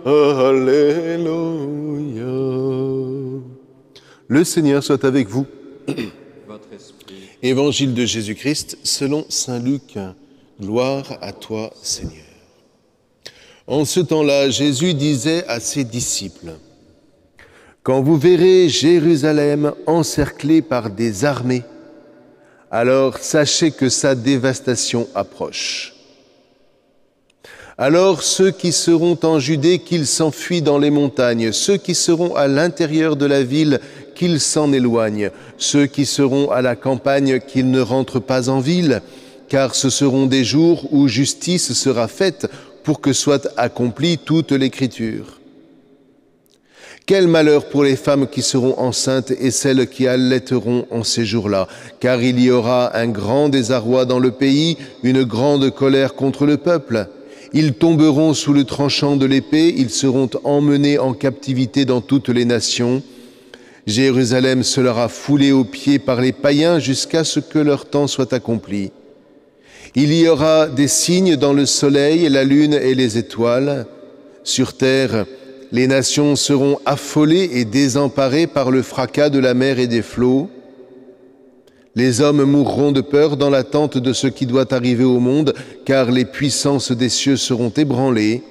Alléluia. Le Seigneur soit avec vous. Votre esprit. Évangile de Jésus-Christ selon saint Luc. Gloire à toi, Seigneur. En ce temps-là, Jésus disait à ses disciples, « Quand vous verrez Jérusalem encerclée par des armées, alors sachez que sa dévastation approche. Alors ceux qui seront en Judée, qu'ils s'enfuient dans les montagnes, ceux qui seront à l'intérieur de la ville, qu'ils s'en éloignent, ceux qui seront à la campagne, qu'ils ne rentrent pas en ville, car ce seront des jours où justice sera faite pour que soit accomplie toute l'Écriture. Quel malheur pour les femmes qui seront enceintes et celles qui allaiteront en ces jours-là, car il y aura un grand désarroi dans le pays, une grande colère contre le peuple. Ils tomberont sous le tranchant de l'épée, ils seront emmenés en captivité dans toutes les nations. Jérusalem sera foulée aux pieds par les païens jusqu'à ce que leur temps soit accompli. Il y aura des signes dans le soleil, la lune et les étoiles. Sur terre, les nations seront affolées et désemparées par le fracas de la mer et des flots. Les hommes mourront de peur dans l'attente de ce qui doit arriver au monde, car les puissances des cieux seront ébranlées.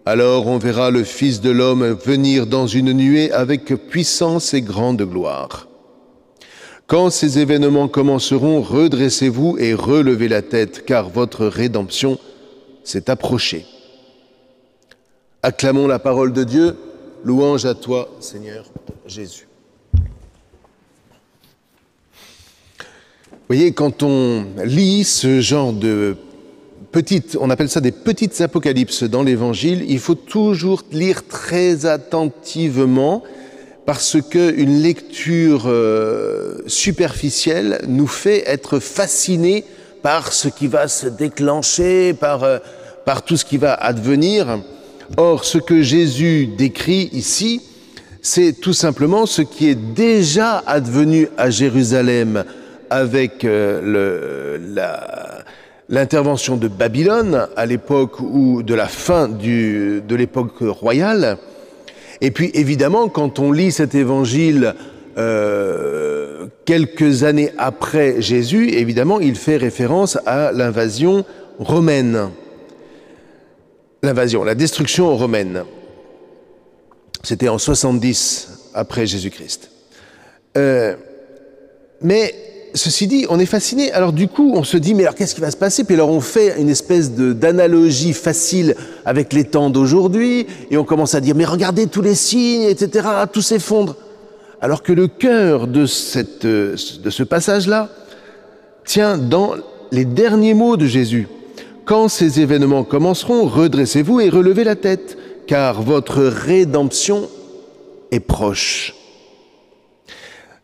Alors on verra le Fils de l'homme venir dans une nuée avec puissance et grande gloire. Quand ces événements commenceront, redressez-vous et relevez la tête, car votre rédemption s'est approchée. Acclamons la parole de Dieu. Louange à toi, Seigneur Jésus. Vous voyez, quand on lit ce genre de petites, on appelle ça des petites apocalypses dans l'Évangile, il faut toujours lire très attentivement parce qu'une lecture superficielle nous fait être fascinés par ce qui va se déclencher, par tout ce qui va advenir. Or, ce que Jésus décrit ici, c'est tout simplement ce qui est déjà advenu à Jérusalem avec l'intervention de Babylone à l'époque ou de la fin de l'époque royale. Et puis évidemment, quand on lit cet évangile quelques années après Jésus, évidemment, il fait référence à l'invasion romaine. La destruction romaine. C'était en 70 après Jésus-Christ. Mais ceci dit, on est fasciné. Alors du coup, on se dit, mais alors qu'est-ce qui va se passer? Puis alors on fait une espèce d'analogie facile avec les temps d'aujourd'hui, et on commence à dire, mais regardez tous les signes, etc., tout s'effondre. Alors que le cœur de ce passage-là tient dans les derniers mots de Jésus. Quand ces événements commenceront, redressez-vous et relevez la tête, car votre rédemption est proche.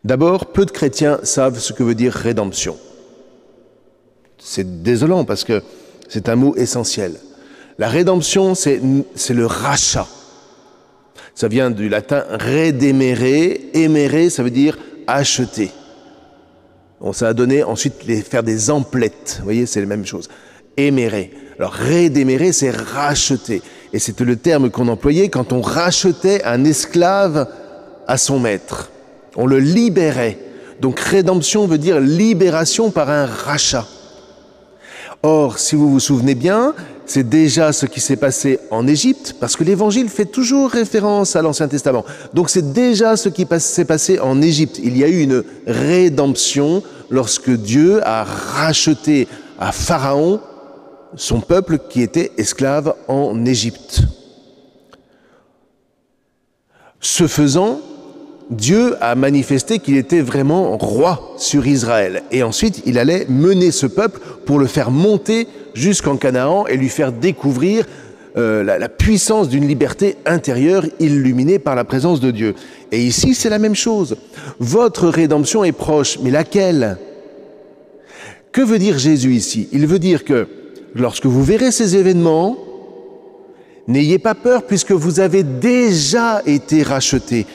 D'abord, peu de chrétiens savent ce que veut dire rédemption. C'est désolant parce que c'est un mot essentiel. La rédemption, c'est le rachat. Ça vient du latin redemere. Emere, ça veut dire acheter. Bon, ça a donné ensuite faire des emplettes. Vous voyez, c'est la même chose. Emere. Alors, redemere, c'est racheter. Et c'était le terme qu'on employait quand on rachetait un esclave à son maître. On le libérait. Donc rédemption veut dire libération par un rachat. Or, si vous vous souvenez bien, c'est déjà ce qui s'est passé en Égypte, parce que l'Évangile fait toujours référence à l'Ancien Testament. Donc c'est déjà ce qui s'est passé en Égypte. Il y a eu une rédemption lorsque Dieu a racheté à Pharaon son peuple qui était esclave en Égypte. Ce faisant, Dieu a manifesté qu'il était vraiment roi sur Israël. Et ensuite, il allait mener ce peuple pour le faire monter jusqu'en Canaan et lui faire découvrir la puissance d'une liberté intérieure illuminée par la présence de Dieu. Et ici, c'est la même chose. Votre rédemption est proche, mais laquelle? Que veut dire Jésus ici? Il veut dire que lorsque vous verrez ces événements, n'ayez pas peur puisque vous avez déjà été rachetés.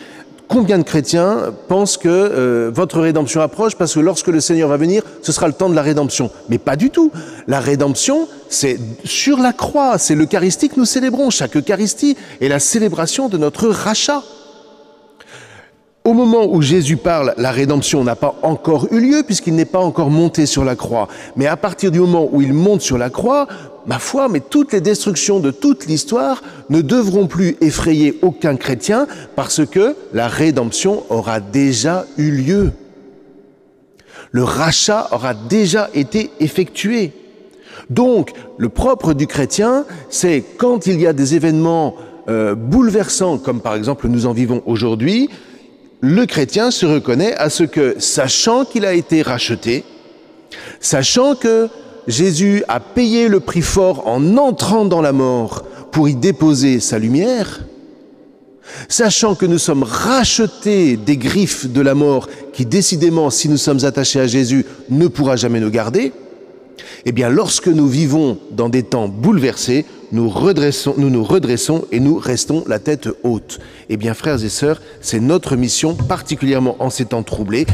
Combien de chrétiens pensent que votre rédemption approche parce que lorsque le Seigneur va venir, ce sera le temps de la rédemption. Mais pas du tout. La rédemption, c'est sur la croix, c'est l'Eucharistie que nous célébrons. Chaque Eucharistie est la célébration de notre rachat. Au moment où Jésus parle, la rédemption n'a pas encore eu lieu puisqu'il n'est pas encore monté sur la croix. Mais à partir du moment où il monte sur la croix, ma foi, mais toutes les destructions de toute l'histoire ne devront plus effrayer aucun chrétien parce que la rédemption aura déjà eu lieu. Le rachat aura déjà été effectué. Donc, le propre du chrétien, c'est quand il y a des événements bouleversants, comme par exemple nous en vivons aujourd'hui, le chrétien se reconnaît à ce que, sachant qu'il a été racheté, sachant que Jésus a payé le prix fort en entrant dans la mort pour y déposer sa lumière, sachant que nous sommes rachetés des griffes de la mort qui, décidément, si nous sommes attachés à Jésus, ne pourra jamais nous garder, eh bien, lorsque nous vivons dans des temps bouleversés, nous nous redressons et nous restons la tête haute. Eh bien, frères et sœurs, c'est notre mission, particulièrement en ces temps troublés.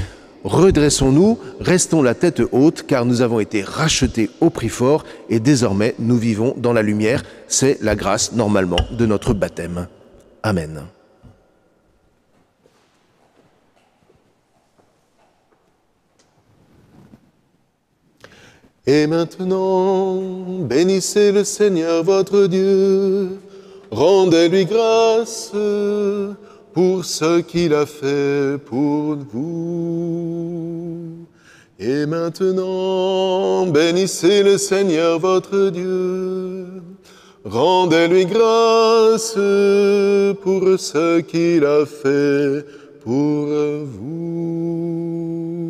Redressons-nous, restons la tête haute, car nous avons été rachetés au prix fort et désormais nous vivons dans la lumière. C'est la grâce, normalement, de notre baptême. Amen. Et maintenant, bénissez le Seigneur votre Dieu, rendez-lui grâce pour ce qu'il a fait pour vous. Et maintenant, bénissez le Seigneur votre Dieu, rendez-lui grâce pour ce qu'il a fait pour vous.